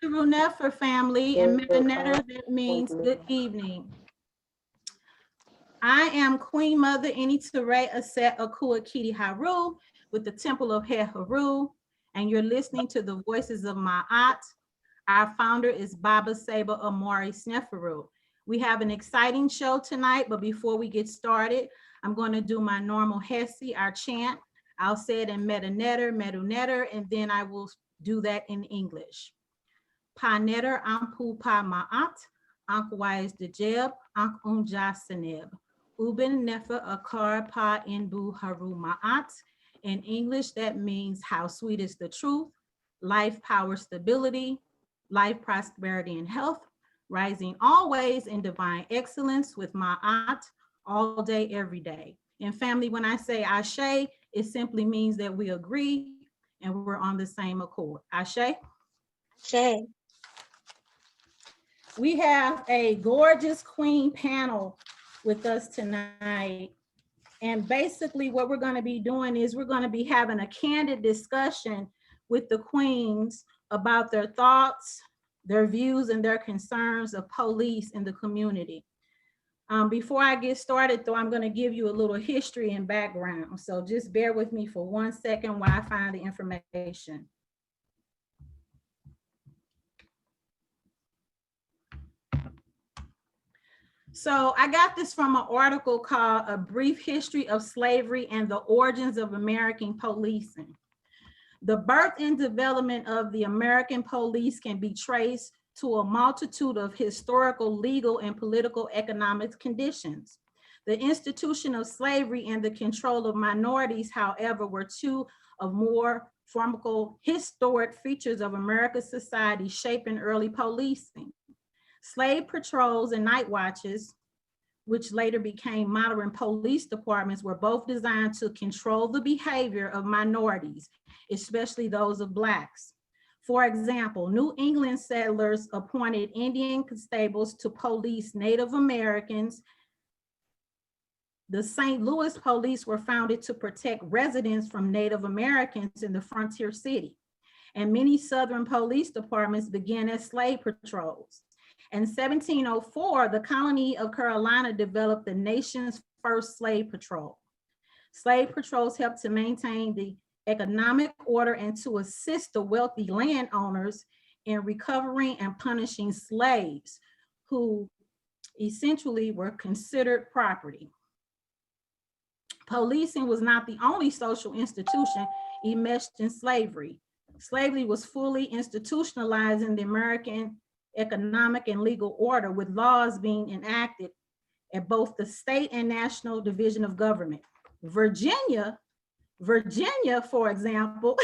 Nefer family, and Metanetter, that means good evening. I am Queen Mother Initare Auset Akua KitiHeru with the Temple of Heru, and you're listening to the voices of Maat. Our founder is Baba Saba Amari Sneferu. We have an exciting show tonight, but before we get started, I'm going to do my normal Hesi, our chant. I'll say it in Metanetter, and then I will do that in English. Pa netter ampu pa Maat, Ankwais de Jeb, Ank Jasaneb. Uben nefer akar pa inbu haru Maat. In English, that means how sweet is the truth, life, power, stability, life, prosperity, and health, rising always in divine excellence with Ma'at all day, every day. And family, when I say Ashe, it simply means that we agree and we're on the same accord. Ashe? Ashe. We have a gorgeous queen panel with us tonight. And basically what we're going to be doing is we're going to be having a candid discussion with the queens about their thoughts, their views, and their concerns of police in the community. Before I get started, though, I'm going to give you a little history and background. So just bear with me for 1 second while I find the information. So I got this from an article called A Brief History of Slavery and the Origins of American Policing. The birth and development of the American police can be traced to a multitude of historical, legal, and political economic conditions. The institution of slavery and the control of minorities, however, were two of more formidable historic features of American society shaping early policing. Slave patrols and night watches, which later became modern police departments, were both designed to control the behavior of minorities, especially those of Blacks. For example, New England settlers appointed Indian constables to police Native Americans. The St. Louis police were founded to protect residents from Native Americans in the frontier city. And many Southern police departments began as slave patrols. In 1704, the colony of Carolina developed the nation's first slave patrol. Slave patrols helped to maintain the economic order and to assist the wealthy landowners in recovering and punishing slaves who essentially were considered property. Policing was not the only social institution enmeshed in slavery. Slavery was fully institutionalized in the American economic and legal order, with laws being enacted at both the state and national division of government. Virginia, for example,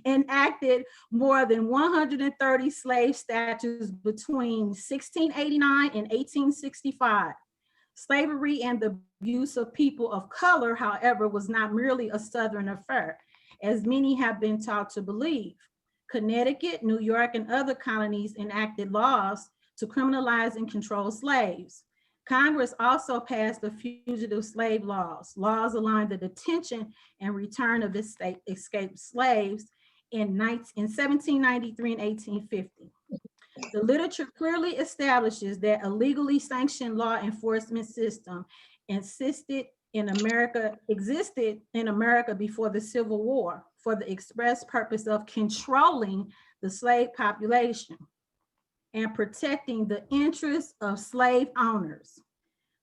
enacted more than 130 slave statutes between 1689 and 1865. Slavery and the abuse of people of color, however, was not merely a Southern affair, as many have been taught to believe. Connecticut, New York, and other colonies enacted laws to criminalize and control slaves. Congress also passed the fugitive slave laws allowing the detention and return of escaped slaves in 1793 and 1850. The literature clearly establishes that a legally sanctioned law enforcement system existed in America before the Civil War for the express purpose of controlling the slave population and protecting the interests of slave owners.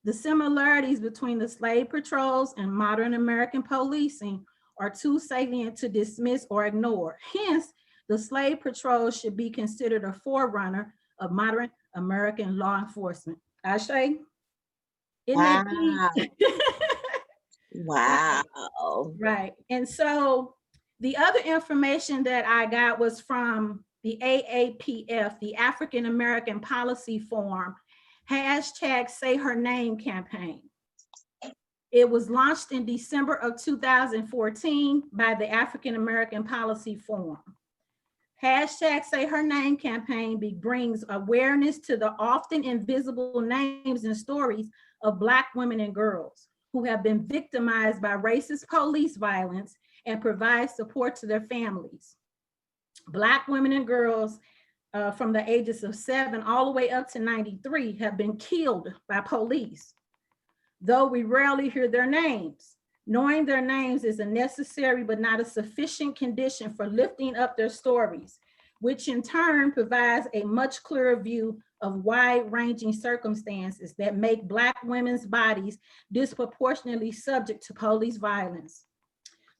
The similarities between the slave patrols and modern American policing are too salient to dismiss or ignore. Hence, the slave patrols should be considered a forerunner of modern American law enforcement. Ashe? Wow. Wow. Right. And so the other information that I got was from the AAPF, the African American Policy Forum, #SayHerName campaign. It was launched in December of 2014 by the African American Policy Forum. #SayHerName campaign brings awareness to the often invisible names and stories of Black women and girls who have been victimized by racist police violence and provide support to their families. Black women and girls from the ages of 7 all the way up to 93 have been killed by police, though we rarely hear their names. Knowing their names is a necessary but not a sufficient condition for lifting up their stories, which in turn provides a much clearer view of wide-ranging circumstances that make Black women's bodies disproportionately subject to police violence.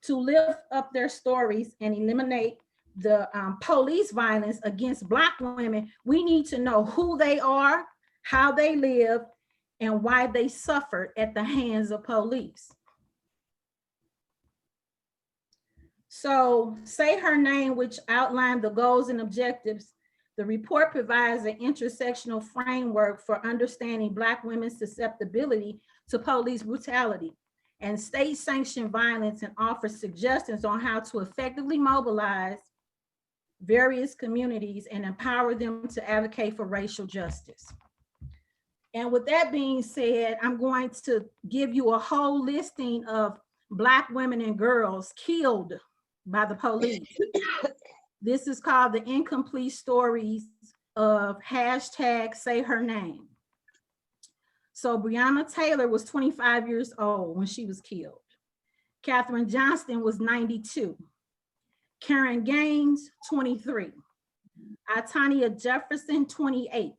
To lift up their stories and eliminate the police violence against Black women, we need to know who they are, how they live, and why they suffered at the hands of police. So Say Her Name, which outlined the goals and objectives, the report provides an intersectional framework for understanding Black women's susceptibility to police brutality and state-sanctioned violence, and offers suggestions on how to effectively mobilize various communities and empower them to advocate for racial justice. And with that being said, I'm going to give you a whole listing of Black women and girls killed by the police. This is called the incomplete stories of #Say Her Name. So Breonna Taylor was 25 years old when she was killed. Katherine Johnston was 92. Karen Gaines, 23. Atania Jefferson, 28.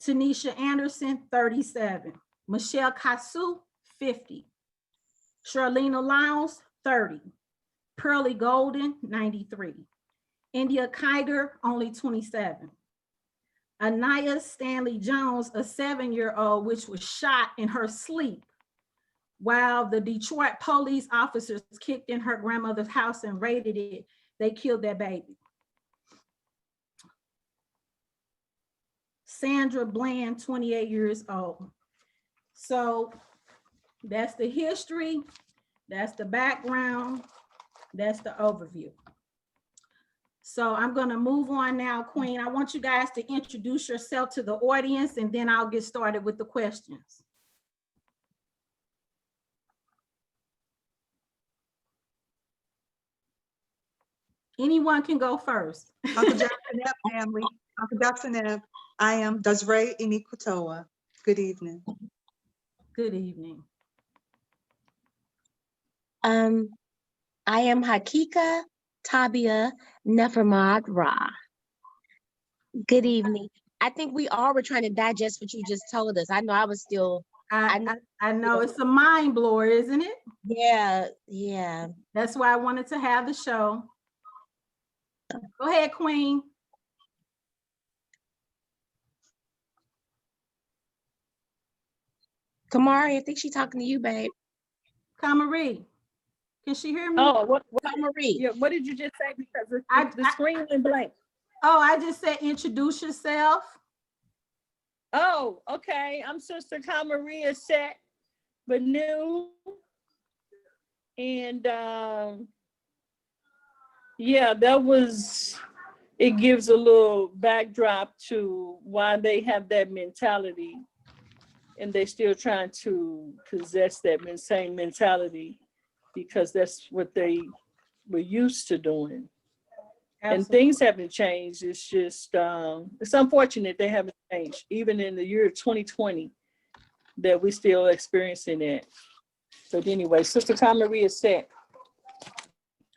Tanisha Anderson, 37. Michelle Kasu, 50. Charlene Lyles, 30. Pearlie Golden, 93. India Kiger, only 27. Anaya Stanley Jones, a 7-year-old, which was shot in her sleep while the Detroit police officers kicked in her grandmother's house and raided it. They killed that baby. Sandra Bland, 28 years old. So that's the history, that's the background, that's the overview. So I'm gonna move on now, Queen. I want you guys to introduce yourself to the audience, and then I'll get started with the questions. Anyone can go first. Uncle Jackson Ebb family, Uncle Jackson Ebb. I am Desiree Inikutoa. Good evening. Good evening. I am Hakika Tabia Nefermad Ra. Good evening. I think we all were trying to digest what you just told us. I know I was still. I know it's a mind blower, isn't it? Yeah. That's why I wanted to have the show. Go ahead, Queen. Kamari, I think she's talking to you, babe. Kamari, can she hear me? Oh, Kamari. yeah, what did you just say? Because the screen went blank. Oh, I just said introduce yourself. Oh, okay. I'm Sister Kamaria Auset Banu. And yeah, it gives a little backdrop to why they have that mentality, and they're still trying to possess that same mentality because that's what they were used to doing. Absolutely. And things haven't changed. It's just, it's unfortunate they haven't changed, even in the year 2020, that we're still experiencing that. But anyway, Sister Kamaria Auset.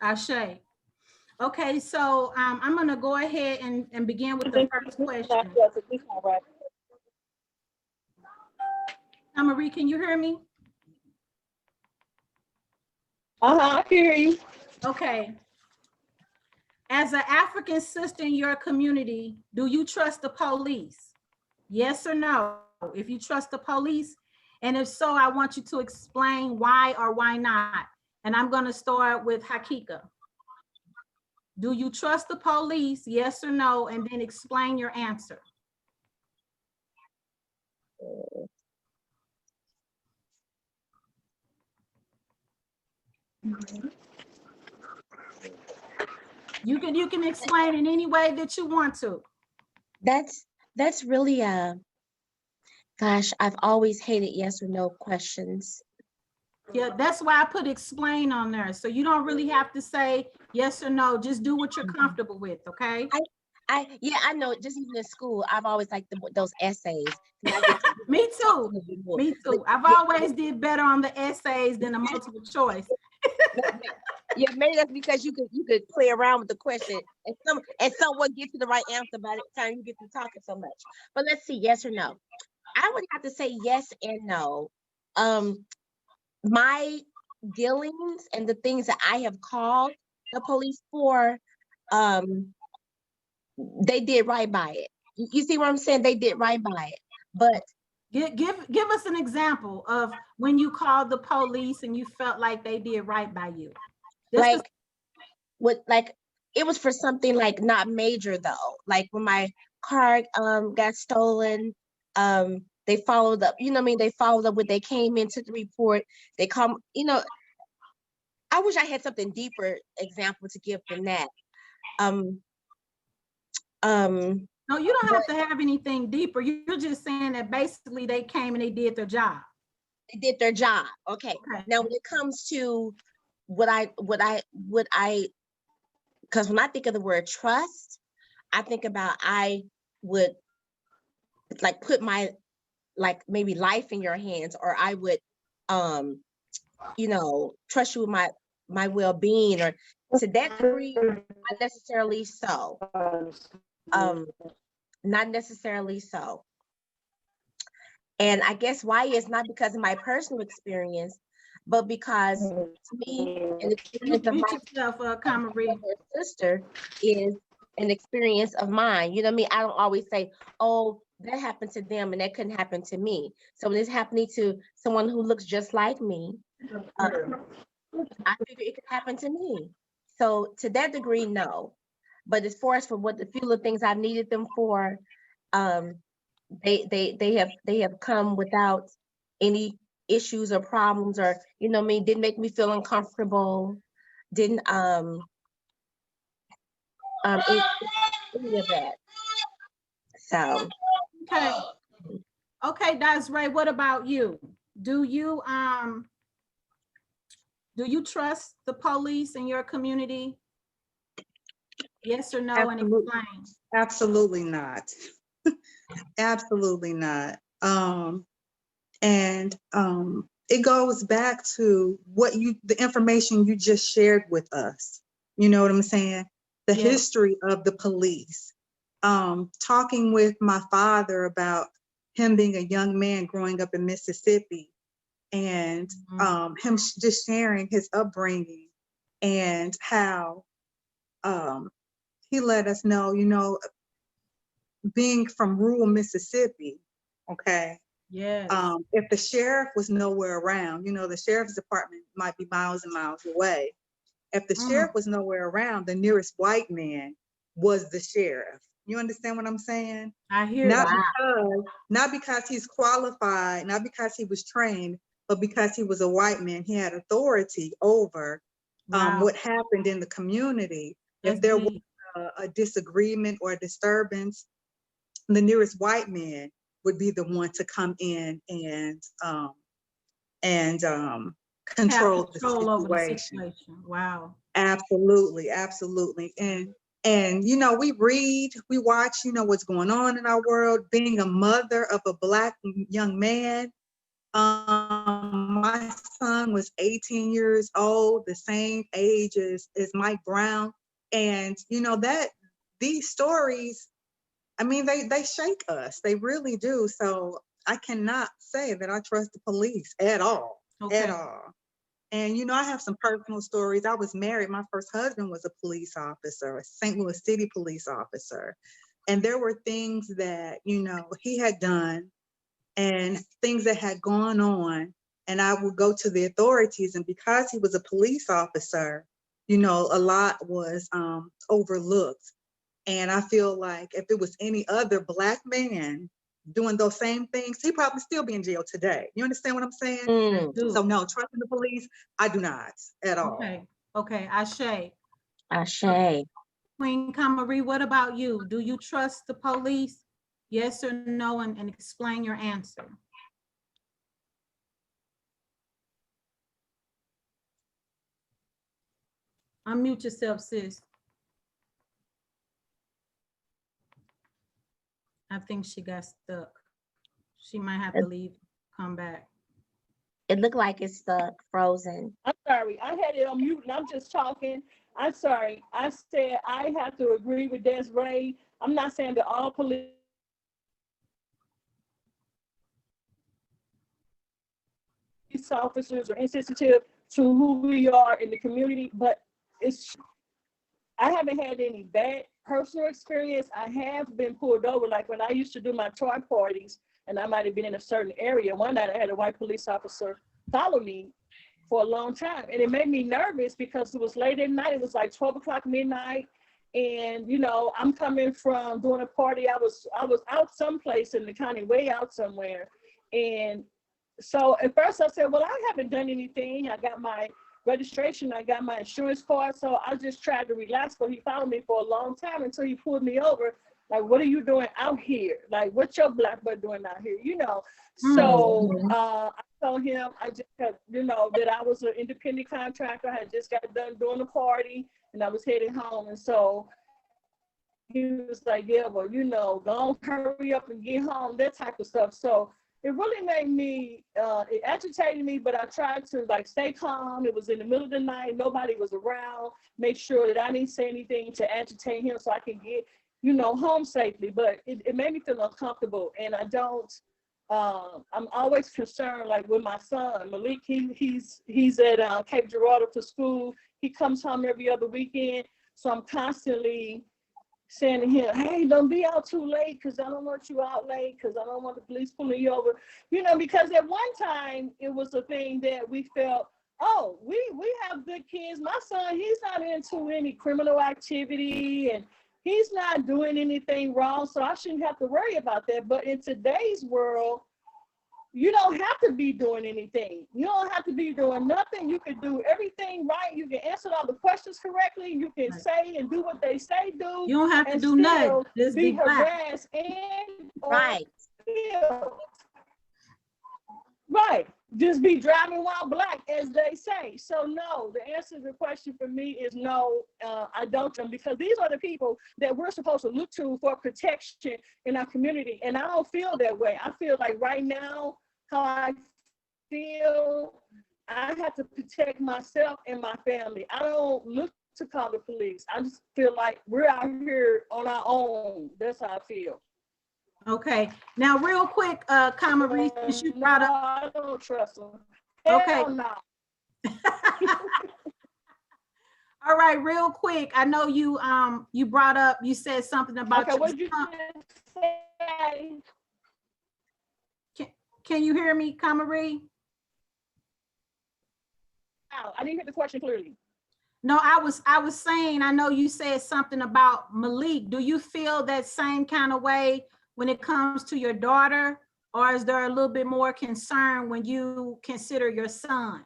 Ashe. Okay, so I'm gonna go ahead and begin with the first question. Marie, can you hear me? I hear you. Okay. As an African sister in your community, do you trust the police? Yes or no? If you trust the police, and if so, I want you to explain why or why not. And I'm gonna start with Hakika. Do you trust the police? Yes or no? And then explain your answer. You can explain in any way that you want to. That's really gosh, I've always hated yes or no questions. Yeah, that's why I put explain on there. So you don't really have to say yes or no, just do what you're comfortable with, okay? I know. Just even in school, I've always liked those essays. And I get to Me talk a too. little bit more. Me But too. I've yeah, always did better on the essays than the multiple choice. yeah, maybe that's because you could play around with the question and someone get to the right answer by the time you get to talking so much. But let's see, yes or no. I would have to say yes and no. My dealings and the things that I have called the police for, they did right by it. You see what I'm saying? They did right by it. But Give us an example of when you called the police and you felt like they did right by you. Just like like it was for something like not major though. Like when my car got stolen, they followed up, you know what I mean? They followed up when they came into the report. They come, I wish I had something deeper example to give than that. Um, um, no, you don't but have to have anything deeper. You're just saying that basically they came and they did their job. they did their job. Okay. Okay. Now when it comes to what I, because when I think of the word trust, I think about I would like put my like maybe life in your hands, or I would trust you with my well-being, or to that degree, not necessarily so. Not necessarily so. And I guess why is not because of my personal experience, but because to me, an experience of Mute my yourself, Kamari. sister is an experience of mine. You know what I mean? I don't always say, oh, that happened to them and that couldn't happen to me. So when it's happening to someone who looks just like me, I figure it could happen to me. So to that degree, no. But as far as for what the few of things I needed them for, um, they have come without any issues or problems, or what I mean, didn't make me feel uncomfortable, didn't any of that. So Okay. Okay, Desiree, what about you? Do you trust the police in your community? Yes or no, and Absolutely, explain. absolutely not. Absolutely not. And it goes back to the information you just shared with us. You know what I'm saying? The Yes. history of the police. Talking with my father about him being a young man growing up in Mississippi, and him just sharing his upbringing and how he let us know, being from rural Mississippi, okay, Yes. if the sheriff was nowhere around, the sheriff's department might be miles and miles away. If the sheriff was nowhere around, the nearest white man was the sheriff. You understand what I'm saying? I hear Not that. not because he's qualified, not because he was trained, but because he was a white man. He had authority over Wow. what happened in the community. That's If there was deep. a disagreement or a disturbance, the nearest white man would be the one to come in and Have control the control over the situation. situation. Wow. Absolutely, absolutely. And we watch, what's going on in our world. Being a mother of a Black young man, my son was 18 years old, the same age as Mike Brown. And that these stories, I mean, they shake us. They really do. So I cannot say that I trust the police at all. Okay. At all. And I have some personal stories. I was married. My first husband was a police officer, a St. Louis City police officer. And there were things that, he had done and things that had gone on. And I would go to the authorities. And because he was a police officer, a lot was overlooked. And I feel like if it was any other Black man doing those same things, he'd probably still be in jail today. You understand what I'm saying? So no, trusting the police, I do not at all. Okay. Okay. Ashe. Ashe. Queen Kamari, what about you? Do you trust the police? Yes or no, and explain your answer. Unmute yourself, sis. I think she got stuck. She might have to leave, come back. It looked like it's stuck, frozen. I'm sorry, I had it on mute and I'm just talking. I'm sorry. I said I have to agree with Desiree. I'm not saying that all police officers are insensitive to who we are in the community, but I haven't had any bad personal experience. I have been pulled over, like when I used to do my toy parties, and I might have been in a certain area. One night I had a white police officer follow me for a long time, and it made me nervous because it was late at night. It was like 12 o'clock midnight, and you know, I'm coming from doing a party. I was out someplace in the county, way out somewhere, and so at first I said, well, I haven't done anything. I got my registration, I got my insurance card, so I just tried to relax, but he followed me for a long time until he pulled me over. Like, what are you doing out here? Like, what's your black butt doing out here? You know, so I told him I just had, you know, that I was an independent contractor. I had just got done doing the party and I was heading home. And so he was like, yeah, well, you know, don't hurry up and get home, that type of stuff. So it really made me, it agitated me, but I tried to like stay calm. It was in the middle of the night. Nobody was around. Make sure that I didn't say anything to agitate him so I could get, you know, home safely. But it made me feel uncomfortable. And I don't, I'm always concerned, like with my son, Malik, he's at Cape Girardeau for school. He comes home every other weekend. So I'm constantly saying to him, hey, don't be out too late because I don't want you out late because I don't want the police pulling you over. You know, because at one time it was a thing that we felt, oh, we have good kids. My son, he's not into any criminal activity and he's not doing anything wrong, so I shouldn't have to worry about that. But in today's world, you don't have to be doing anything. You don't have to be doing nothing. You can do everything right. You can answer all the questions correctly. You can say and do what they say do. You don't have to do nothing. Just be black. harassed and Right. Right. Just be driving while black, as they say. So no, the answer to the question for me is no, I don't, because these are the people that we're supposed to look to for protection in our community. And I don't feel that way. I feel like right now, how I feel, I have to protect myself and my family. I don't look to call the police. I just feel like we're out here on our own. That's how I feel. Okay, now real quick, Marie, since you brought up. I don't trust them. Okay. Hell no. All right, real quick. I know you you brought up, you said something about Okay, what did you say? Can you hear me, Marie? I didn't hear the question clearly. No, I was saying, I know you said something about Malik. Do you feel that same kind of way when it comes to your daughter, or is there a little bit more concern when you consider your son?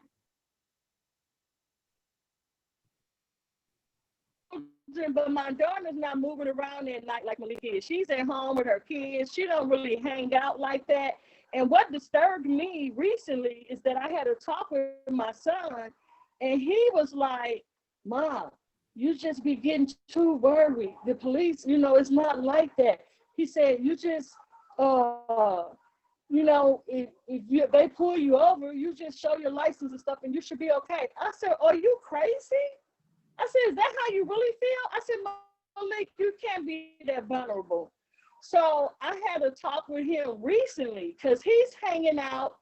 But my daughter's not moving around at night like Malik is. She's at home with her kids. She don't really hang out like that. And what disturbed me recently is that I had a talk with my son, and he was like, Mom, you just be getting too worried. The police, you know, it's not like that. He said, you just, you know, if they pull you over, you just show your license and stuff and you should be okay. I said, are you crazy? I said, is that how you really feel? I said, Malik, you can't be that vulnerable. So I had a talk with him recently because he's hanging out,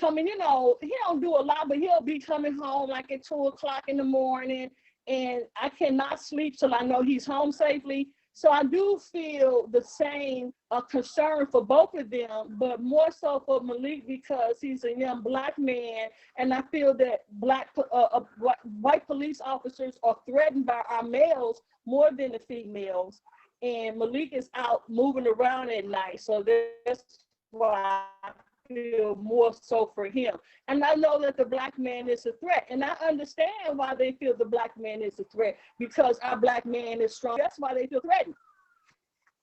coming, you know, he don't do a lot, but he'll be coming home like at 2 o'clock in the morning. And I cannot sleep till I know he's home safely. So I do feel the same concern for both of them, but more so for Malik because he's a young black man. And I feel that white police officers are threatened by our males more than the females. And Malik is out moving around at night. So that's why I feel more so for him. And I know that the black man is a threat. And I understand why they feel the black man is a threat, because our black man is strong. That's why they feel threatened.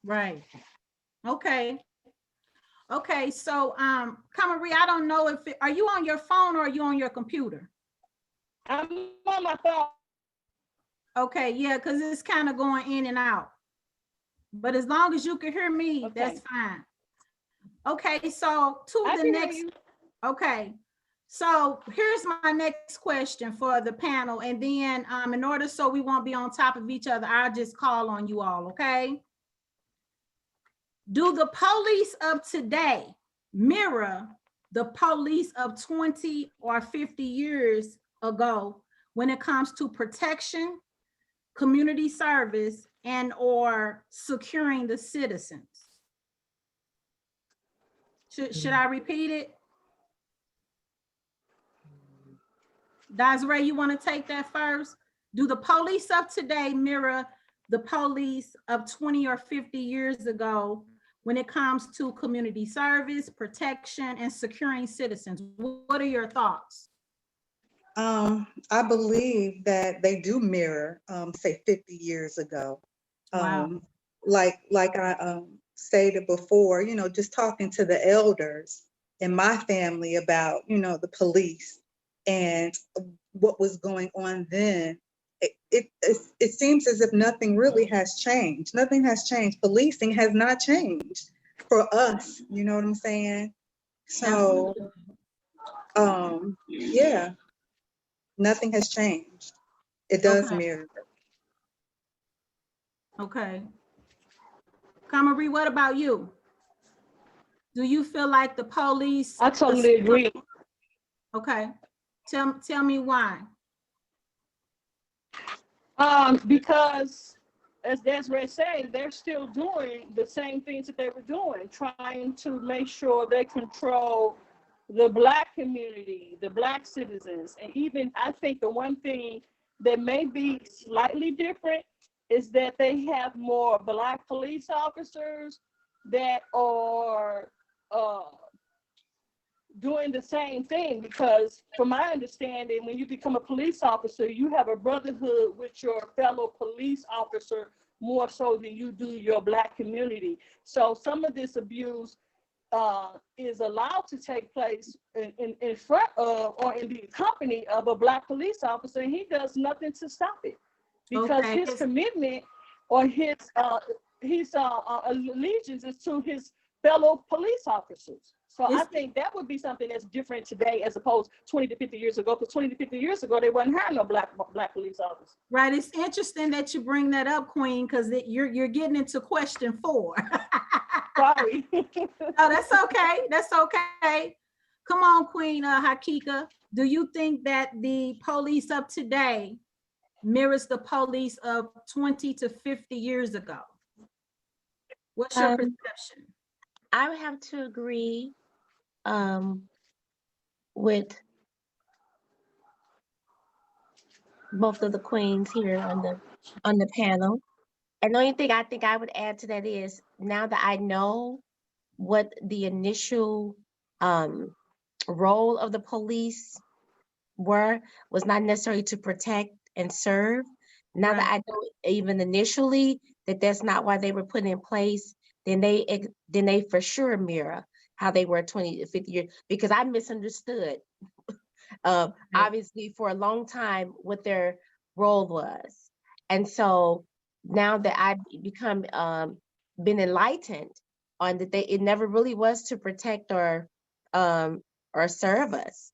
Right. Okay. Okay, so Marie, I don't know if are you on your phone or are you on your computer? I'm on my phone. Okay, yeah, because it's kind of going in and out. but as long as you can hear me, Okay. that's fine. Okay, so to I the can hear next, you. okay. So here's my next question for the panel. And then in order so we won't be on top of each other, I'll just call on you all, okay? Do the police of today mirror the police of 20 or 50 years ago when it comes to protection, community service, and or securing the citizens? Should I repeat it? Desiree, you want to take that first? Do the police of today mirror the police of 20 or 50 years ago when it comes to community service, protection, and securing citizens? What are your thoughts? I believe that they do mirror, say 50 years ago. Wow. Like I stated before, you know, just talking to the elders in my family about, you know, the police and what was going on then. It seems as if nothing really has changed. Nothing has changed. Policing has not changed for us. You know what I'm saying? So, yeah, nothing has changed. It does Okay. mirror. Okay. Kamari, what about you? Do you feel like the police? I totally agree. Okay. Tell me why. Because as Desiree said, they're still doing the same things that they were doing, trying to make sure they control the Black community, the Black citizens. And even I think the one thing that may be slightly different is that they have more Black police officers that are doing the same thing, because from my understanding, when you become a police officer, you have a brotherhood with your fellow police officer more so than you do your Black community. So some of this abuse is allowed to take place in front of or in the company of a Black police officer, and he does nothing to stop it, because Okay. his commitment or his allegiance is to his fellow police officers. So I think that would be something that's different today as opposed 20 to 50 years ago, because 20 to 50 years ago, they wasn't having no black police officers. Right. It's interesting that you bring that up, Queen, because you're getting into question 4. Sorry. Oh, that's okay. That's okay. Come on, Queen Hakika. Do you think that the police of today mirrors the police of 20 to 50 years ago? What's your perception? I would have to agree with both of the queens here on the panel. And the only thing I think I would add to that is, now that I know what the initial role of the police was not necessarily to protect and serve. Now that I know even initially that that's not why they were put in place, then they for sure mirror how they were 20 to 50 years, because I misunderstood obviously for a long time what their role was. And so now that I've become been enlightened on that it never really was to protect or serve us.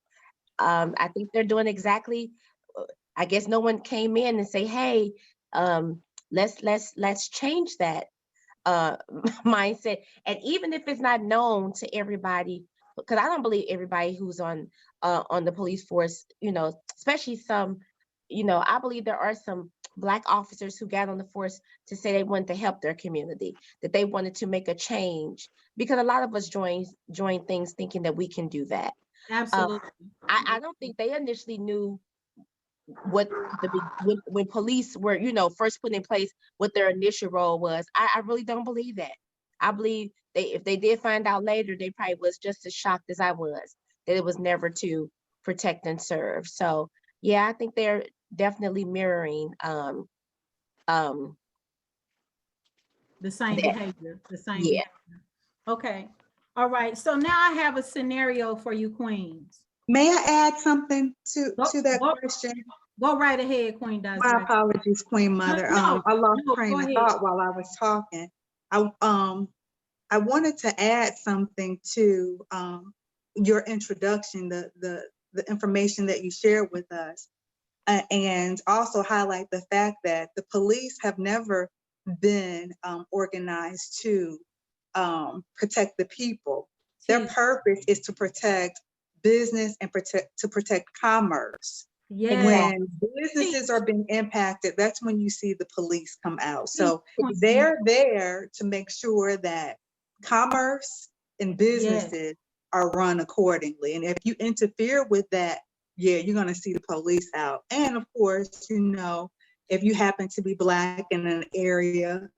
I think they're doing exactly, I guess no one came in and say, hey, let's change that mindset. And even if it's not known to everybody, because I don't believe everybody who's on the police force, you know, especially some, you know, I believe there are some Black officers who got on the force to say they wanted to help their community, that they wanted to make a change, because a lot of us join things thinking that we can do that. Absolutely. I don't think they initially knew what when police were, you know, first put in place, what their initial role was. I really don't believe that. I believe if they did find out later, they probably was just as shocked as I was that it was never to protect and serve. So yeah, I think they're definitely mirroring the same that. behavior. The same Yeah. behavior. Okay. All right. So now I have a scenario for you, queens. May I add something to that question? Go right ahead, Queen Desiree. My apologies, Queen Mother. No, I lost no, train go of ahead. thought while I was talking. I wanted to add something to your introduction, the information that you shared with us, and also highlight the fact that the police have never been organized to protect the people. Their purpose is to protect business and protect commerce. Yeah. When businesses are being impacted, that's when you see the police come out. So they're there to make sure that commerce and businesses are run accordingly. And if you interfere with that, yeah, you're going to see the police out. And of course, you know, if you happen to be Black in an area,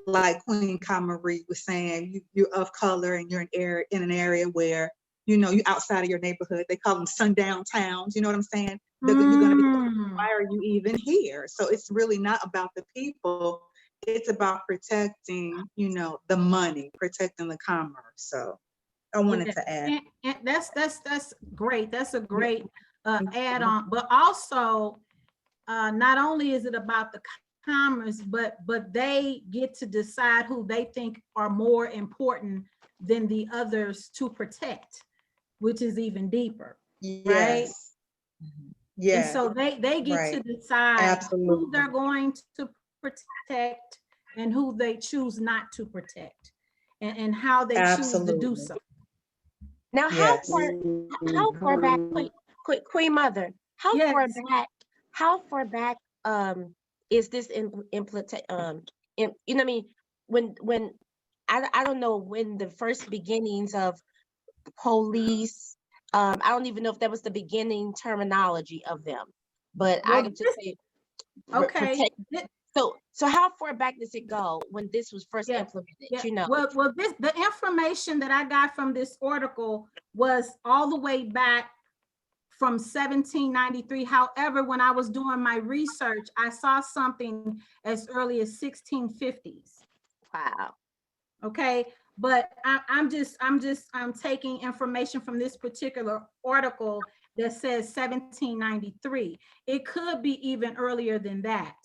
like Queen Marie was saying, you're of color and you're in an area where, you know, you're outside of your neighborhood. They call them sundown towns. You know what I'm saying? You're going to be, why are you even here? So it's really not about the people. It's about protecting, you know, the money, protecting the commerce. So I wanted to add. And that's great. That's a great add on. But also, not only is it about the commerce, but they get to decide who they think are more important than the others to protect, which is even deeper, right? Yes. And so they get to decide who they're going to protect and who they choose not to protect, and how they choose to do so. Now, how far back, Queen Mother, how far back is this you know what I mean, when I don't know when the first beginnings of police, I don't even know if that was the beginning terminology of them, but I can just say okay. So how far back does it go when this was first implemented? You know, well, the information that I got from this article was all the way back from 1793. However, when I was doing my research, I saw something as early as 1650s. Wow. Okay, but I'm taking information from this particular article that says 1793. It could be even earlier than that.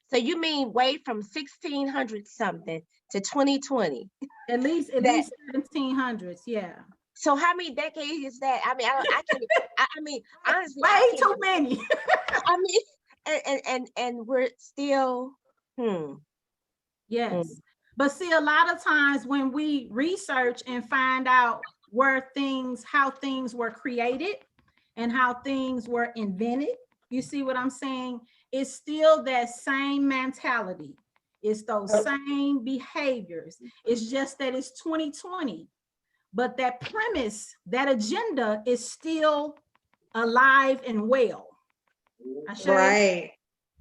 So you mean way from 1600 something to 2020? At least 1700s, yeah. So how many decades is that? I mean, I can't. I mean, honestly, way too many. I mean, and we're still. Yes, but see, a lot of times when we research and find out how things were created and how things were invented, you see what I'm saying? It's still that same mentality. It's those same behaviors. It's just that it's 2020. But that premise, that agenda is still alive and well. Right.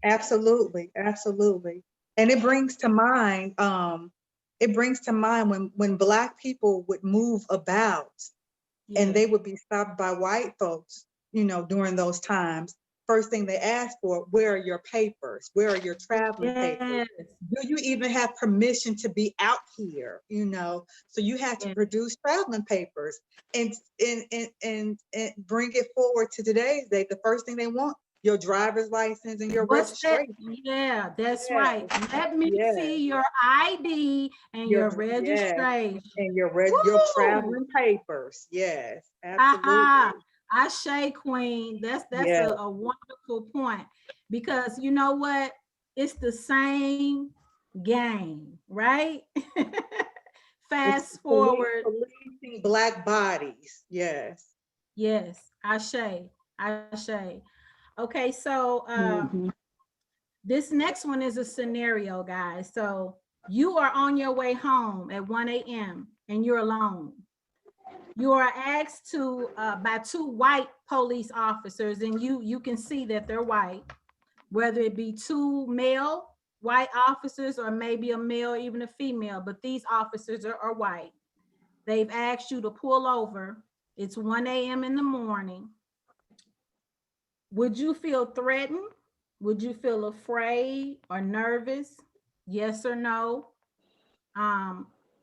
Absolutely. Absolutely. And it brings to mind, when Black people would move about and they would be stopped by white folks, you know, during those times. First thing they ask for, where are your papers? Where are your traveling papers? Do you even have permission to be out here? You know, so you have to produce traveling papers and bring it forward to today's day. The first thing they want, your driver's license and your registration. Yeah, that's right. Let me see your ID and your registration. And your traveling papers. Yes, absolutely. Ashe, Queen. That's a wonderful point, because you know what? It's the same game, right? Fast forward. Policing Black bodies. Yes. Yes. Ashe. Okay, so this next one is a scenario, guys. So you are on your way home at 1 a.m. and you're alone. You are asked to by two white police officers, and you can see that they're white, whether it be two male white officers or maybe a male, even a female, but these officers are white. They've asked you to pull over. It's 1 a.m. in the morning. Would you feel threatened? Would you feel afraid or nervous? Yes or no?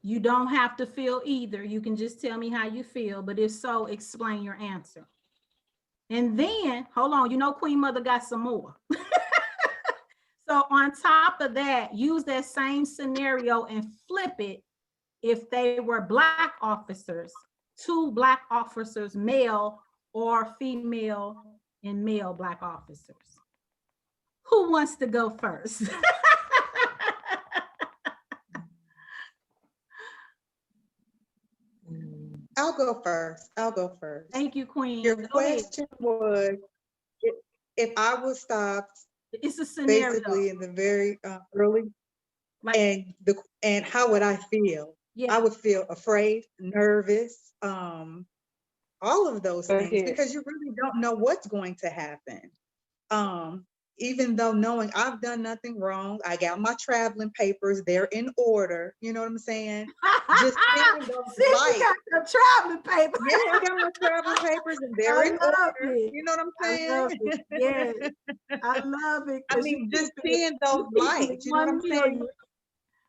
You don't have to feel either. You can just tell me how you feel, but if so, explain your answer. And then, hold on, you know Queen Mother got some more. So on top of that, use that same scenario and flip it. If they were Black officers, 2 Black officers, male or female and male Black officers. Who wants to go first? I'll go first. I'll go first. Thank you, Queen. Your Go ahead. question was, if I was stopped It's a scenario. basically in the very early, Like, and how would I feel? yeah. I would feel afraid, nervous, all of those things, Okay. because you really don't know what's going to happen. Even though knowing I've done nothing wrong, I got my traveling papers, they're in order, you know what I'm saying? Just seeing those See, you lights. got the traveling paper. Yeah, I got my traveling papers and they're I in love order, it. you know what I'm I saying? love it. Yes, I love it. I 'cause you mean, just keep it- seeing those you keep it lights, you know what 1 I'm saying? million.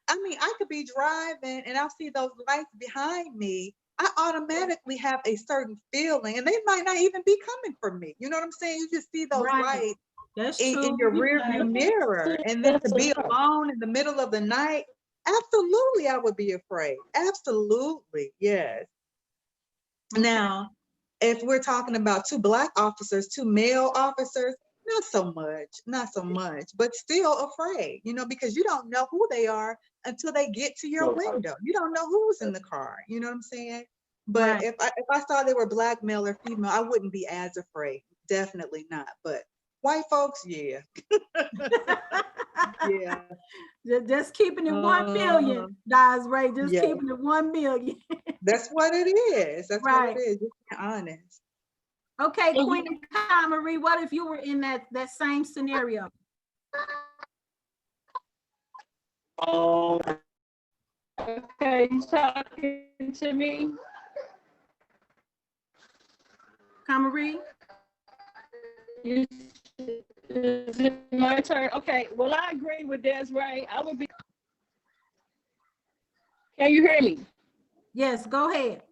I mean, I could be driving and I'll see those lights behind me. I automatically have a certain feeling, and they might not even be coming from me. You know what I'm saying? You just see those Right. lights That's in true. your You rear like- view mirror, and then to be That's a- alone in the middle of the night, absolutely, I would be afraid. Absolutely, yes. Now, if we're talking about 2 Black officers, 2 male officers, not so much, but still afraid, you know, because you don't know who they are until they get to your window. You don't know who's in the car, you know what I'm saying? But Right. if I saw they were Black, male, or female, I wouldn't be as afraid. Definitely not. But white folks, yeah. Yeah. Just keeping it 1 million, guys, right? Just Yeah. keeping it 1 million. That's what it is. That's Right. what it is. Just being honest. Okay, And you- Queen Marie, what if you were in that same scenario? Oh, okay, you talking to me? Marie? Is it my turn? Okay, well, I agree with Desiree. I would be. Can you hear me? Yes, go ahead.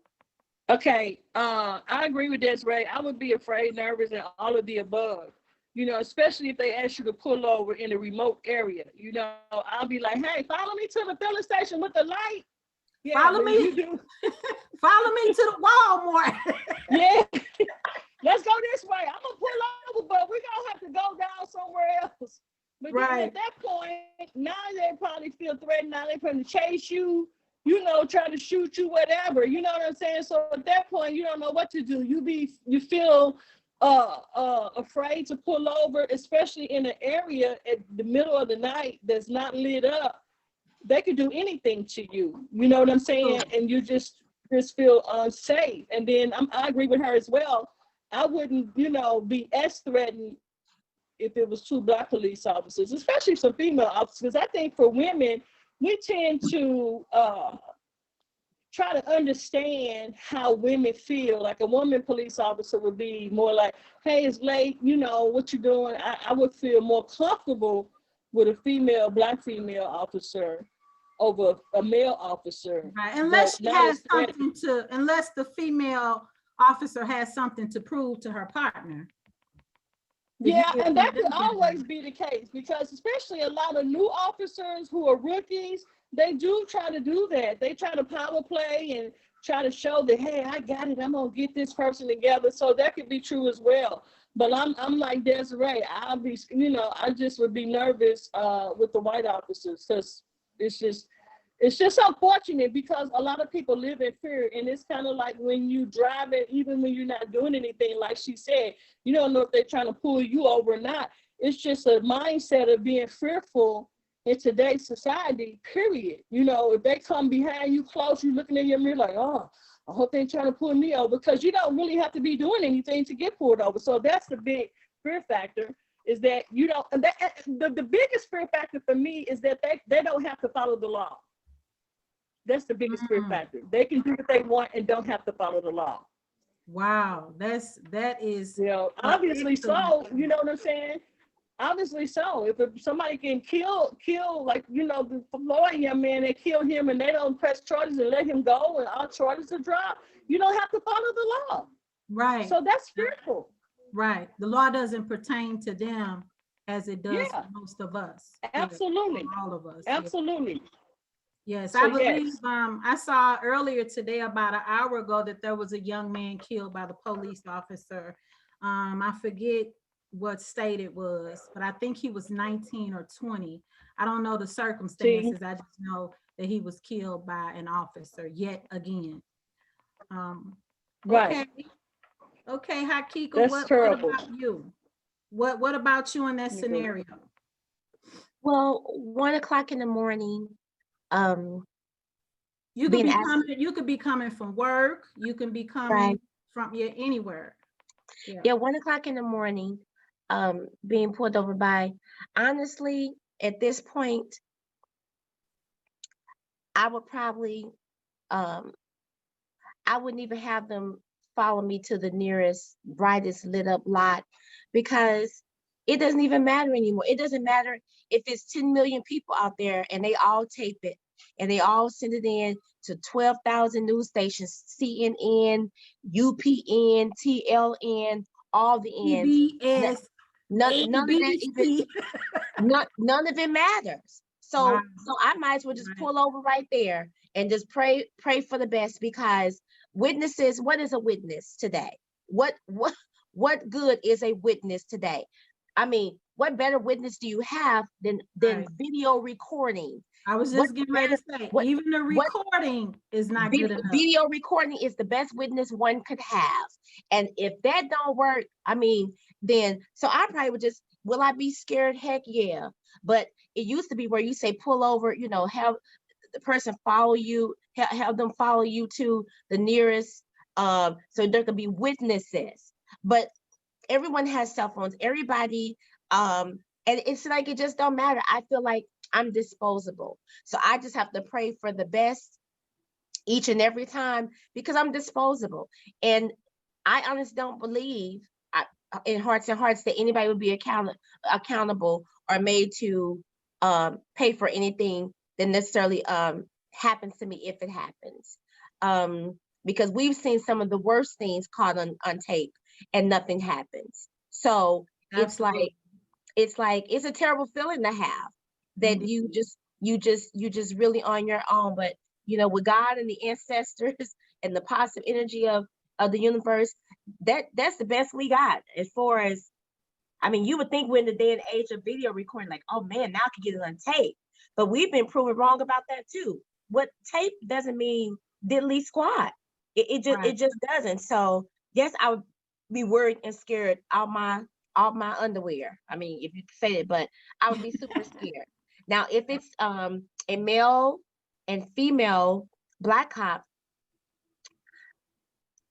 Okay, I agree with Desiree. I would be afraid, nervous, and all of the above. You know, especially if they ask you to pull over in a remote area. You know, I'll be like, hey, follow me to the filling station with the light. Yeah, Follow but me. if you do, Follow me to the Walmart. yeah. Let's go this way. I'm gonna pull over, but we're gonna have to go down somewhere else. But then Right. at that point, now they probably feel threatened. Now they're trying to chase you, you know, try to shoot you, whatever. You know what I'm saying? So at that point, you don't know what to do. You feel afraid to pull over, especially in an area at the middle of the night that's not lit up. They could do anything to you. You know what I'm saying? And you just feel unsafe. And then I agree with her as well. I wouldn't, you know, be as threatened if it was 2 Black police officers, especially some female officers. I think for women, we tend to try to understand how women feel. Like a woman police officer would be more like, hey, it's late, you know, what you doing? I would feel more comfortable with a Black female officer over a male officer. Right. Unless But she not has as threatening. unless the female officer has something to prove to her partner. Yeah, and that could If you- always be the case, because especially a lot of new officers who are rookies, they do try to do that. They try to power play and try to show that, hey, I got it, I'm gonna get this person together. So that could be true as well. But I'm like Desiree, I'll be, you know, I just would be nervous with the white officers, because it's just unfortunate, because a lot of people live in fear. And it's kind of like when you drive it, even when you're not doing anything, like she said, you don't know if they're trying to pull you over or not. It's just a mindset of being fearful in today's society, period. You know, if they come behind you close, you're looking in your mirror like, oh, I hope they're trying to pull me over, because you don't really have to be doing anything to get pulled over. So that's the big fear factor, is that you don't, the biggest fear factor for me is that they don't have to follow the law. That's the biggest fear factor. They can do what they want and don't have to follow the law. Wow, that is, You know, obviously so, you know what I'm saying? Obviously so. If somebody can kill, like, you know, the Floyd young man, they kill him and they don't press charges and let him go and all charges are dropped, you don't have to follow the law. right. So that's fearful. Right. The law doesn't pertain to them as it does Yeah. for most of us. Absolutely. Yeah, all of us. Yeah. Absolutely. Yes, So, I believe, yes. I saw earlier today, about an hour ago, that there was a young man killed by the police officer. I forget what state it was, but I think he was 19 or 20. I don't know the See, circumstances. I just know that he was killed by an officer yet again. Um, right. okay, okay, Hakika, That's what terrible. about you? What about you in that You know, scenario? Well, 1 o'clock in the morning, um, You could being be asked, coming, you could be coming from work, you can be right? coming from, yeah, anywhere. Yeah. Yeah, 1 o'clock in the morning, being pulled over by, honestly, at this point, I would probably, um, I wouldn't even have them follow me to the nearest brightest lit up lot, because it doesn't even matter anymore. It doesn't matter if it's 10 million people out there and they all tape it and they all send it in to 12,000 news stations, CNN, UPN, TLN, all the ends. N- CBS, none of that even, ABC. none of it matters. Wow. So I might as well just Right. pull over right there and just pray for the best, because witnesses, what is a witness today? What good is a witness today? I mean, what better witness do you have than Right. video recording? I was What just getting ready better to say, what even the what recording is not good enough. video recording is the best witness one could have. And if that don't work, I mean, then so I probably would just, will I be scared? Heck yeah. But it used to be where you say pull over, have the person follow you, have them follow you to the nearest, so there could be witnesses. But everyone has cell phones, everybody, and it's like it just don't matter. I feel like I'm disposable. So I just have to pray for the best each and every time, because I'm disposable. And I honestly don't believe, in hearts and hearts, that anybody would be accountable or made to pay for anything that necessarily happens to me if it happens. Because we've seen some of the worst things caught on tape and nothing happens. So Absolutely. it's a terrible feeling to have, that Indeed. you just really on your own. But with God and the ancestors and the positive energy of the universe, that's the best we got. As far as, I mean, you would think we're in the day and age of video recording, like, oh man, now I can get it on tape. But we've been proven wrong about that too. What tape doesn't mean diddly squat. Right. It just doesn't. So yes, I would be worried and scared out my underwear. I mean, if you could say it, but I would be super scared. Now, if it's a male and female black cop,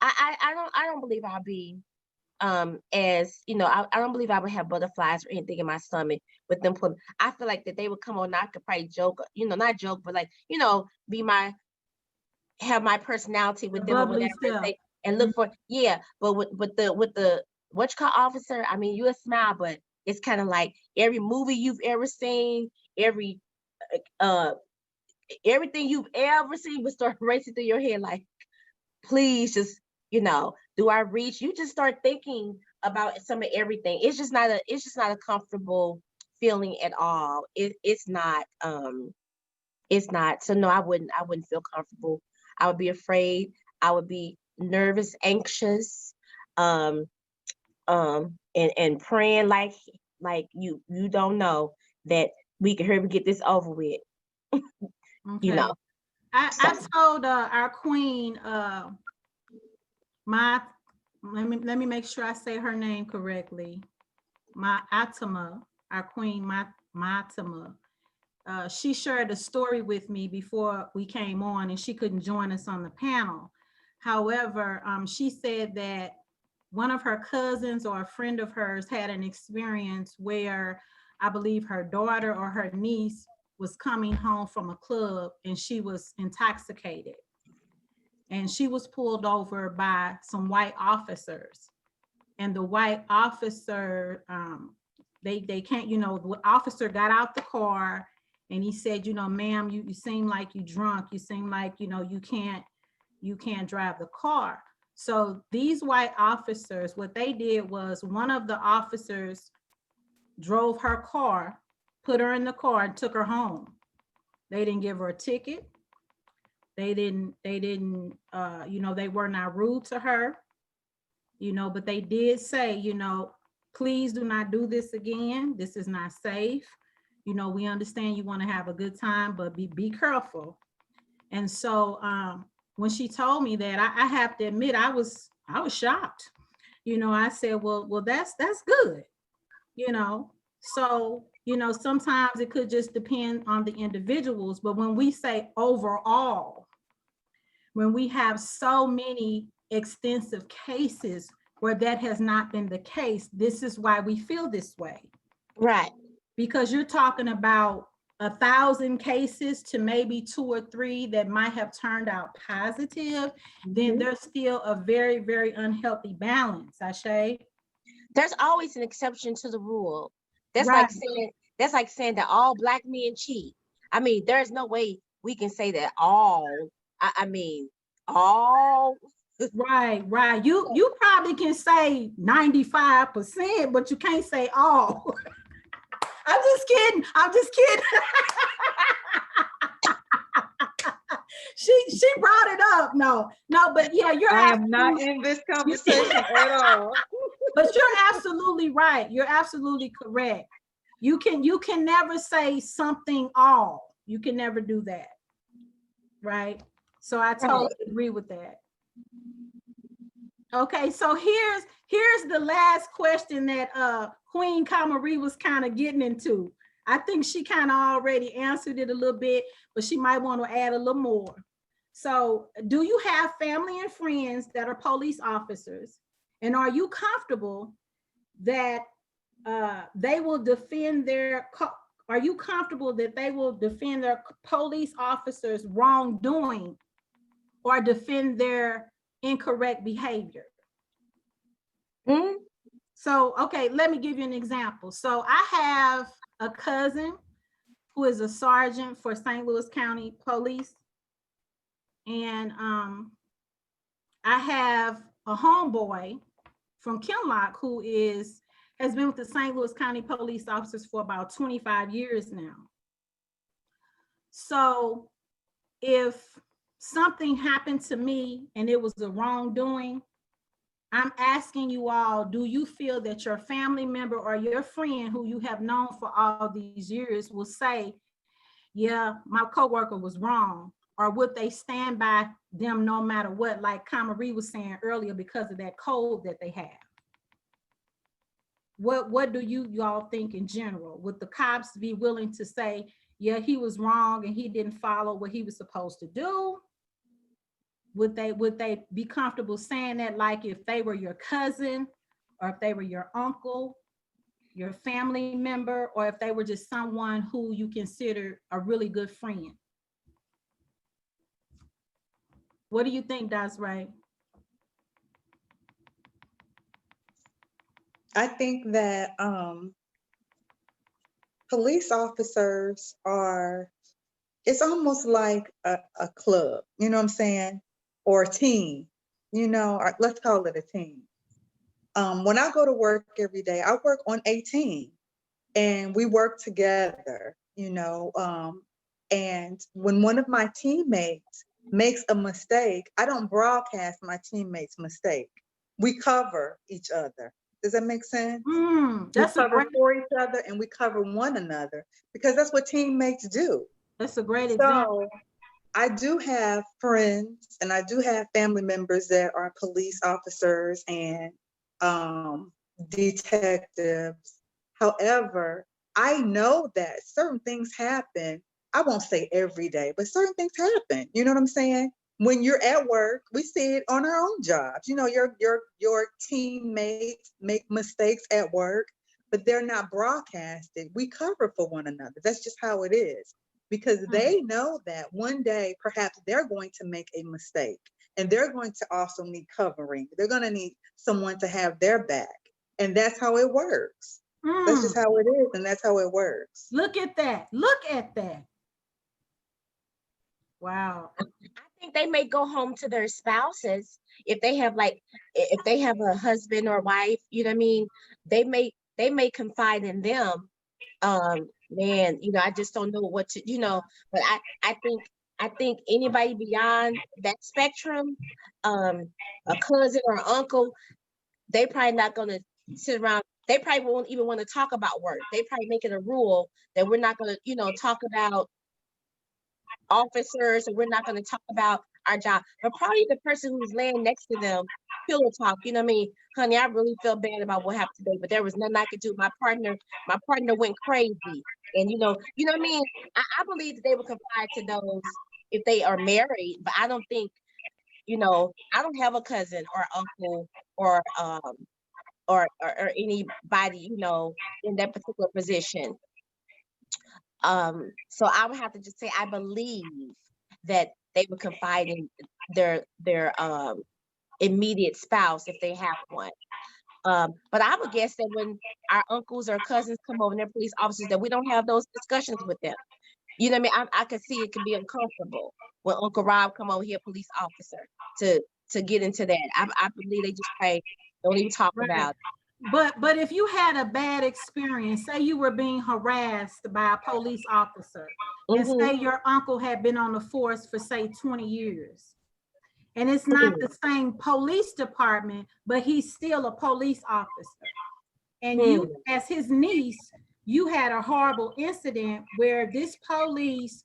I don't believe I'll be as I don't believe I would have butterflies or anything in my stomach with them putting. I feel like that they would come on. I could probably joke, not joke, but like be have my personality The with them or bubbly whatever, and self. say and look for, yeah. But with the what you call officer, I mean, you a smile, but it's kind of like every movie you've ever seen, uh everything you've ever seen would start racing through your head, like, please just, do I reach? You just start thinking about some of everything. It's just not a comfortable feeling at all. It's not. So no, I wouldn't feel comfortable. I would be afraid. I would be nervous, anxious, um, and praying like you don't know that we can hurry get this over with, you Okay. know. So I told our queen, my, let me make sure I say her name correctly. My Atama, our queen, my Matama. She shared a story with me before we came on, and she couldn't join us on the panel. However, she said that one of her cousins or a friend of hers had an experience where I believe her daughter or her niece was coming home from a club and she was intoxicated. And she was pulled over by some white officers. And the white officer, they can't, the officer got out the car and he said, ma'am, you seem like you drunk. You seem like, you can't drive the car. So these white officers, what they did was, one of the officers drove her car, put her in the car and took her home. They didn't give her a ticket. They didn't, you know, they were not rude to her, you know, but they did say, you know, please do not do this again. This is not safe. You know, we understand you want to have a good time, but be careful. And so when she told me that, I have to admit, I was shocked. You know, I said, well, that's good. You know, so, you know, sometimes it could just depend on the individuals, but when we say overall, when we have so many extensive cases where that has not been the case, this is why we feel this way. Right. Because you're talking about 1,000 cases to maybe 2 or 3 that might have turned out positive, then there's still a very, very unhealthy balance, Ashay. There's always an exception to the rule. That's Right. like saying that all Black men cheat. I mean, there's no way we can say that all. I mean, all. Right. You probably can say 95%, but you can't say all. I'm just kidding. She brought it up. No, but yeah, I am not in this conversation at all. But you're absolutely right. You're absolutely correct. You can never say something all. You can never do that. Right? So I totally agree with that. Okay, so here's the last question that Queen Kamari was kind of getting into. I think she kind of already answered it a little bit, but she might want to add a little more. So, do you have family and friends that are police officers? And are you comfortable that they will defend their, are you comfortable that they will defend their police officers' wrongdoing or defend their incorrect behavior? So, okay, let me give you an example. So I have a cousin who is a sergeant for St. Louis County Police. And I have a homeboy from Kinlock who has been with the St. Louis County Police officers for about 25 years now. So if something happened to me and it was a wrongdoing, I'm asking you all, do you feel that your family member or your friend who you have known for all these years will say, yeah, my coworker was wrong? Or would they stand by them no matter what, like Kamari was saying earlier, because of that code that they have? What do y'all think in general? Would the cops be willing to say, yeah, he was wrong and he didn't follow what he was supposed to do? Would they be comfortable saying that, like if they were your cousin or if they were your uncle, your family member, or if they were just someone who you consider a really good friend? What do you think, Desiree? I think that police officers it's almost like a club, you know what I'm saying? Or a team, you know, or let's call it a team. When I go to work every day, I work on a team and we work together, you know, and when one of my teammates makes a mistake, I don't broadcast my teammate's mistake. We cover each other. Does that make sense? That's we cover for each other and we cover one another because that's what teammates do. That's a great example. So I do have friends and I do have family members that are police officers and detectives. However, I know that certain things happen. I won't say every day, but certain things happen. You know what I'm saying? When you're at work, we see it on our own jobs. You know, your teammates make mistakes at work, but they're not broadcasted. We cover for one another. That's just how it is. Because they know that one day, perhaps they're going to make a mistake and they're going to also need covering. They're going to need someone to have their back. And that's how it works. That's just how it is. And that's how it works. Look at that. Look at that. Wow. I think they may go home to their spouses if they have a husband or wife, you know what I mean? They they may confide in them. Man, I just don't know what to, but I think anybody beyond that spectrum, a cousin or uncle, they probably not gonna sit around. They probably won't even want to talk about work. They probably make it a rule that we're not gonna, talk about officers, and we're not gonna talk about our job. But probably the person who's laying next to them, pillow talk. You know what I mean, honey, I really feel bad about what happened today, but there was nothing I could do. My partner went crazy, and what I mean. I believe that they would confide to those if they are married, but I don't think, I don't have a cousin or uncle or or anybody, in that particular position. So I would have to just say I believe that they would confide in their immediate spouse if they have one. But I would guess that when our uncles or cousins come over and they're police officers, that we don't have those discussions with them. You know what I mean? I could see it could be uncomfortable when Uncle Rob come over here, police officer, to get into that. I believe they just probably don't even talk about it. But if you had a bad experience, say you were being harassed by a police officer, and say your uncle had been on the force for say 20 years, and it's not the same police department, but he's still a police officer. And you, as his niece, you had a horrible incident where this police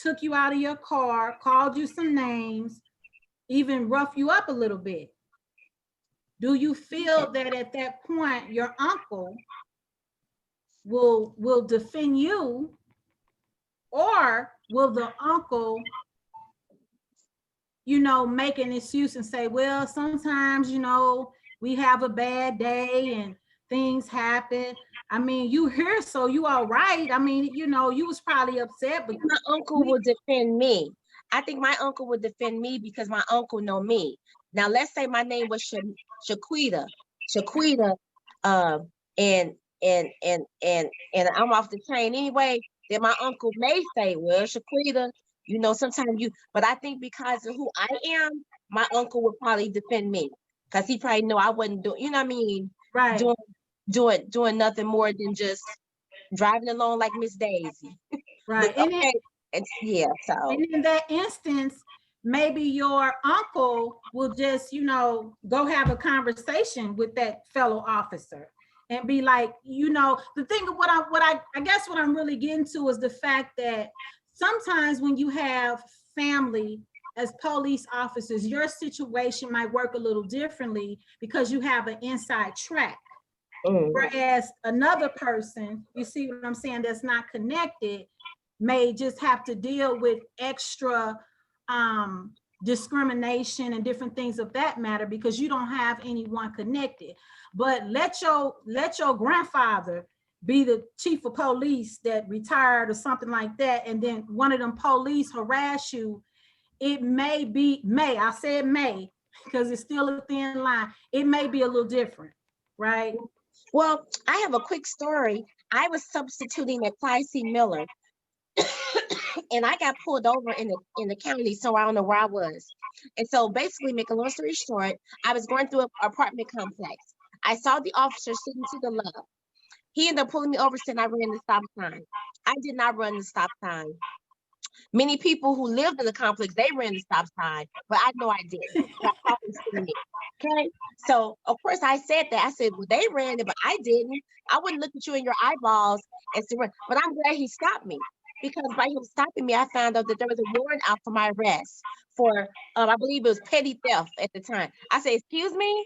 took you out of your car, called you some names, even rough you up a little bit. Do you feel that at that point your uncle will defend you, or will the uncle, make an excuse and say, well, sometimes, we have a bad day and things happen. I mean, you here, so you all right. I mean, you was probably upset, but my uncle would defend me. I think my uncle would defend me because my uncle know me. Now, let's say my name was Shaquita, and I'm off the train anyway. Then my uncle may say, "Well, Shaquita, sometimes you." But I think because of who I am, my uncle would probably defend me because he probably know I wasn't doing. You know what I mean? right, Doing nothing more than just driving along like Miss Daisy. right. But, okay, so. And in that instance, maybe your uncle will just, go have a conversation with that fellow officer and be like, the thing of what I guess what I'm really getting to is the fact that sometimes when you have family as police officers, your situation might work a little differently because you have an inside track. Whereas another person, you see what I'm saying, that's not connected, may just have to deal with extra discrimination and different things of that matter because you don't have anyone connected. But let your grandfather be the chief of police that retired or something like that, and then one of them police harass you. It may, I said may, because it's still a thin line. It may be a little different, right? Well, I have a quick story. I was substituting at Clyde C. Miller, and I got pulled over in the county, so I don't know where I was. And so basically, make a long story short, I was going through an apartment complex. I saw the officer sitting to the left. He ended up pulling me over, saying I ran the stop sign. I did not run the stop sign. Many people who lived in the complex, they ran the stop sign, but I know I didn't. Okay, so of course I said that. I said, well, they ran it, but I didn't. I wouldn't look at you in your eyeballs and say, but I'm glad he stopped me, because by him stopping me, I found out that there was a warrant out for my arrest for, I believe it was petty theft at the time. I said, excuse me?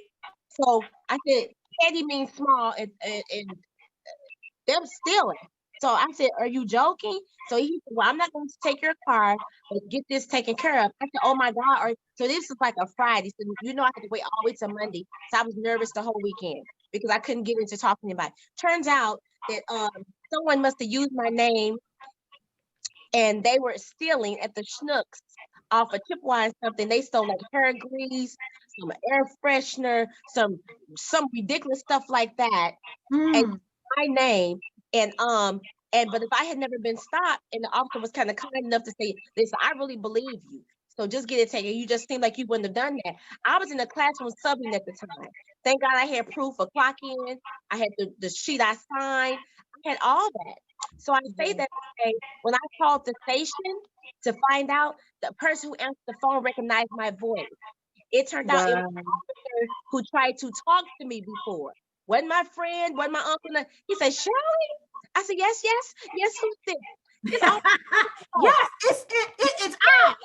So I said, petty means small, and them stealing. So I said, are you joking? So he said, well, I'm not going to take your car, but get this taken care of. I said, oh my God. So this was like a Friday. So I had to wait all the way till Monday. So I was nervous the whole weekend because I couldn't get into talking to anybody. Turns out that someone must have used my name, and they were stealing at the Schnucks off of Chippewa and something. They stole like hair grease, some air freshener, some ridiculous stuff like that. And my name, but if I had never been stopped, and the officer was kind of kind enough to say, listen, I really believe you. So just get it taken. You just seem like you wouldn't have done that. I was in the classroom subbing at the time. Thank God I had proof of clock in. I had the sheet I signed. I had all that. So I say that to say, when I called the station to find out, the person who answered the phone recognized my voice. It turned out it was Wow. an officer who tried to talk to me before. Wasn't my friend, wasn't my uncle. He said, Shirley? I said, yes, yes, yes, who's this? This officer. Yes, it's I.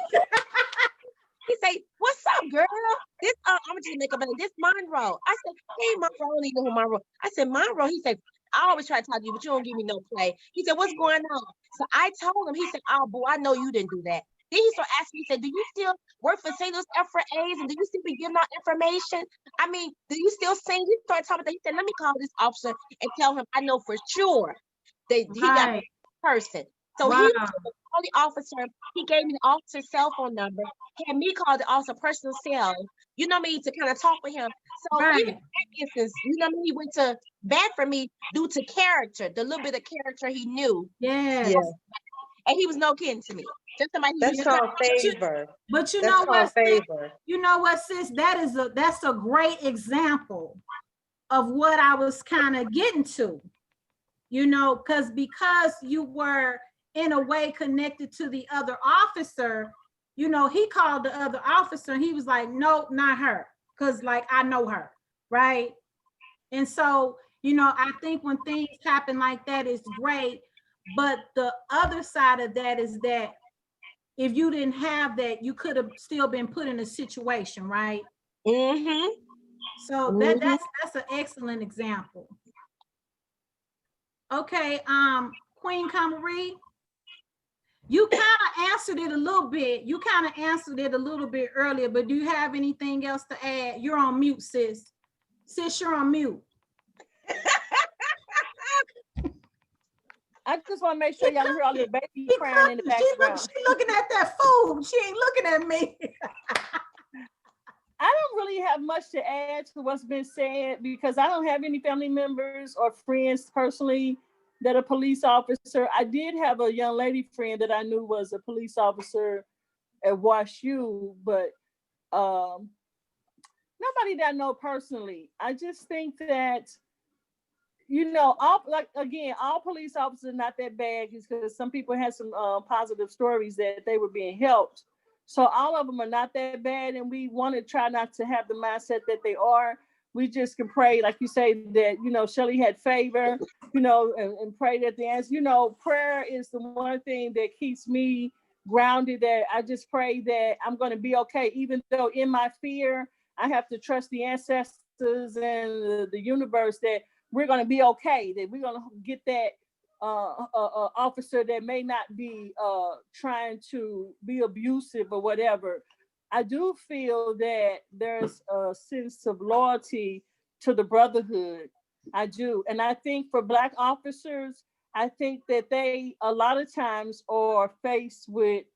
He say, what's up, girl? This, I'm just make up a name. This Monroe. I said, hey, Monroe. I don't even know who Monroe. I said, Monroe. He said, I always try to talk to you, but you don't give me no play. He said, what's going on? So I told him, he said, oh, boy, I know you didn't do that. Then he started asking me, he said, do you still work for St. Louis F4As and do you still be giving out information? I mean, do you still sing? He started talking about that. He said, let me call this officer and tell him I know for sure that he got Right. a person. So Wow. he called the officer. He gave me the officer's cell phone number. Had me call the officer personal cell. You know what I mean, to kind of talk with him. So even Right. in that instance, you know what I mean, he went to bat for me due to character, the little bit of character he knew, Yes. Yeah, and he was no kidding to me. Just somebody who that's just not. called favor. But you That's know called what, sis? favor. You know what, sis? That's a great example of what I was kind of getting to. You know, because you were in a way connected to the other officer, you know, he called the other officer and he was like, no, not her. Cause like, I know her, right? And so, you know, I think when things happen like that, it's great. But the other side of that is that if you didn't have that, you could have still been put in a situation, right? Mm-hmm. So that's an excellent example. Okay, Queen Camry, you kind of answered it a little bit. You kind of answered it a little bit earlier, but do you have anything else to add? You're on mute, sis. Sis, you're on mute. I just want to make sure y'all hear all the baby crying in the background. She looking at that food. She ain't looking at me. I don't really have much to add to what's been said because I don't have any family members or friends personally that are police officer. I did have a young lady friend that I knew was a police officer at WashU, but nobody that I know personally. I just think that, you know, all police officers are not that bad because some people had some positive stories that they were being helped. So all of them are not that bad, and we want to try not to have the mindset that they are. We just can pray, like you say, that, you know, Shelley had favor, you know, and pray that the answer, you know, prayer is the one thing that keeps me grounded, that I just pray that I'm going to be okay, even though in my fear, I have to trust the ancestors and the universe that we're going to be okay, that we're going to get that officer that may not be trying to be abusive or whatever. I do feel that there's a sense of loyalty to the brotherhood. I do. And I think for Black officers, I think that they a lot of times are faced with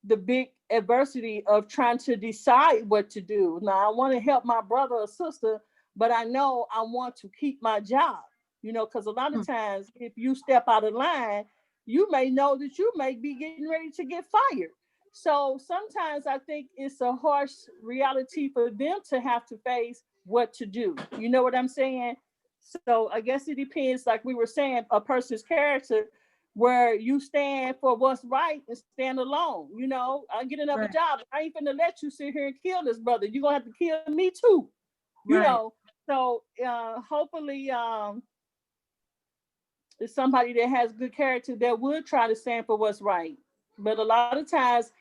the big adversity of trying to decide what to do. Now, I want to help my brother or sister, but I know I want to keep my job, you know, because a lot of times if you step out of line, you may know that you may be getting ready to get fired. So sometimes I think it's a harsh reality for them to have to face what to do. You know what I'm saying? So I guess it depends, like we were saying, a person's character, where you stand for what's right and stand alone. You know, I get another job. I ain't finna let you sit here and kill this brother. You're gonna have to kill me too. You know, so hopefully it's somebody that has good character that would try to stand for what's right. But a lot of times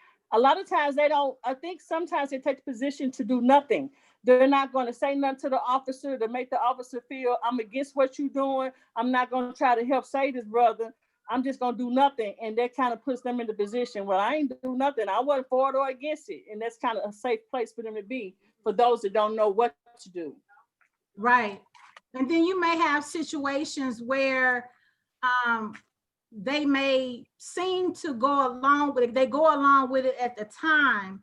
they don't. I think sometimes they take the position to do nothing. They're not going to say nothing to the officer to make the officer feel I'm against what you're doing. I'm not going to try to help save this brother. I'm just going to do nothing. And that kind of puts them in the position where I ain't do nothing. I wasn't for it or against it. And that's kind of a safe place for them to be for those that don't know what to do. Right. And then you may have situations where they may seem to go along with it. They go along with it at the time,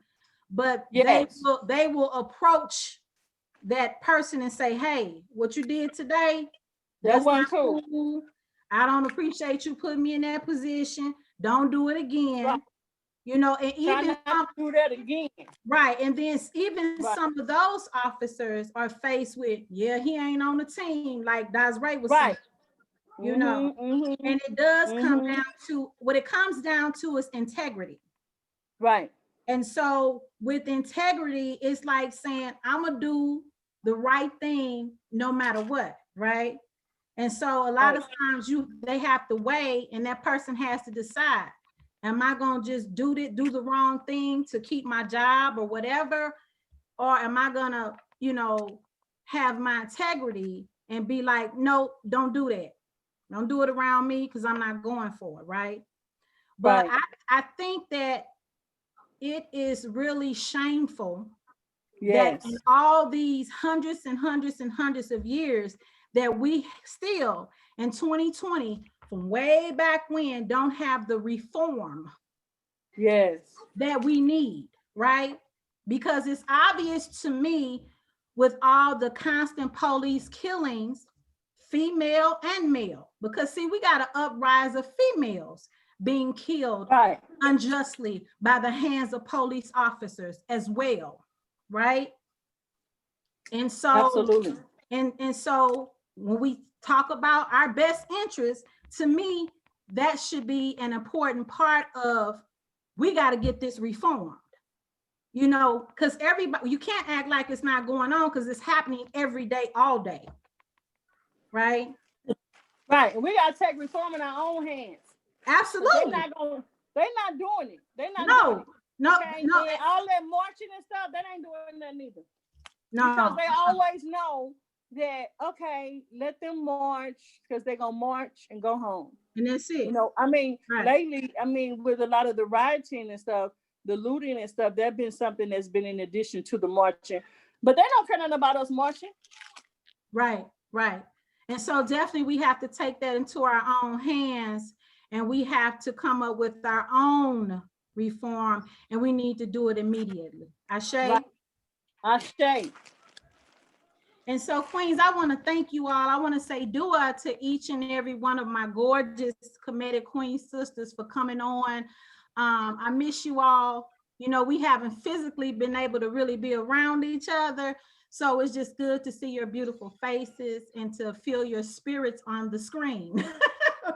but yes, they will approach that person and say, hey, what you did today, that wasn't cool. I don't appreciate you putting me in that position. Don't do it again. Right. You know, and Try even not to do that again. right, and then even Right. some of those officers are faced with, yeah, he ain't on the team, like Desiree was Right. saying, you know, and it does come down to, what it comes down to is integrity. Right. And so with integrity, it's like saying, I'm gonna do the right thing no matter what, right? And so a lot of times they have to weigh, and that person has to decide, am I gonna just do the wrong thing to keep my job or whatever? Or am I gonna, you know, have my integrity and be like, no, don't do that. Don't do it around me because I'm not going for it, right? But Right. I think that it is really shameful Yes. that in all these hundreds and hundreds and hundreds of years that we still in 2020 from way back when don't have the reform Yes. that we need, right? Because it's obvious to me with all the constant police killings, female and male, because see, we got an uprise of females being killed Right. unjustly by the hands of police officers as well, right? And so, Absolutely. and so when we talk about our best interest, to me, that should be an important part of, we got to get this reformed, you know, because everybody, you can't act like it's not going on because it's happening every day, all day, right? Right. And we gotta take reform in our own hands. Absolutely. They're not doing it. They're not doing No, it. no, Okay? no, And all that marching and stuff, that ain't doing nothing either. Because no. they always know that, okay, let them march because they're gonna march and go home. And that's it. You know, I mean, Right. lately, I mean, with a lot of the rioting and stuff, the looting and stuff, that's been something that's been in addition to the marching. But they don't care nothing about us marching. Right, right. And so definitely we have to take that into our own hands, and we have to come up with our own reform, and we need to do it immediately. Ashe? Right. Ashe. And so, Queens, I want to thank you all. I want to say dua to each and every one of my gorgeous committed Queen sisters for coming on. I miss you all. You know, we haven't physically been able to really be around each other. So it's just good to see your beautiful faces and to feel your spirits on the screen,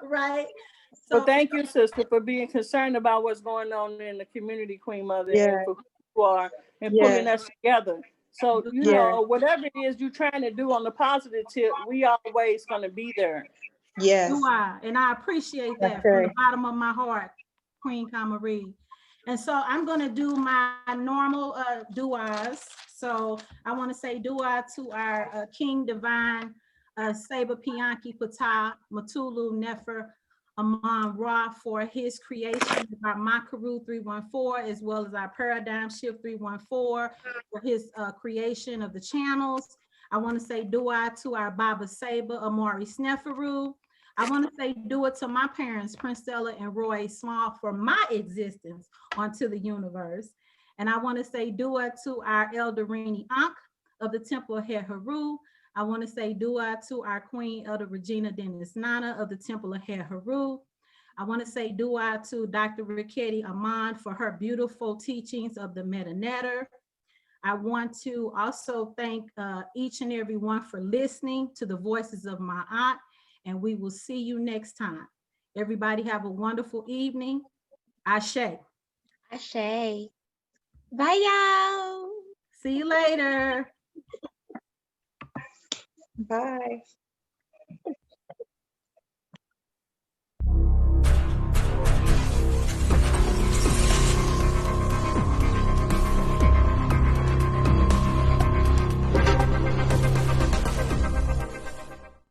right? So thank you, sister, for being concerned about what's going on in the community, Queen Mother, and for who you are, and pulling us together. So, you know, whatever it is you're trying to do on the positive tip, we always going to be there. Yes. And I appreciate that from the bottom of my heart, Queen Kamari. And so I'm going to do my normal duas. So I want to say dua to our King Divine, Saba Pianki Pata, Matulu Nefer, Amon Ra, for his creation of our Makaru 314, as well as our Paradigm Shift 314, for his creation of the channels. I want to say dua to our Baba Saba, Amari Sneferu. I want to say dua to my parents, Prince Stella and Roy Small, for my existence onto the universe. And I want to say dua to our Elder Rini Ankh of the Temple of Heru. I want to say dua to our Queen Elder Regina Dennis Nana of the Temple of Heru. I want to say dua to Dr. Riketti Amand for her beautiful teachings of the Meta Netter. I want to also thank each and every one for listening to the voices of my aunt, and we will see you next time. Everybody have a wonderful evening. Ashe. Ashe. Bye, y'all. See you later. Bye.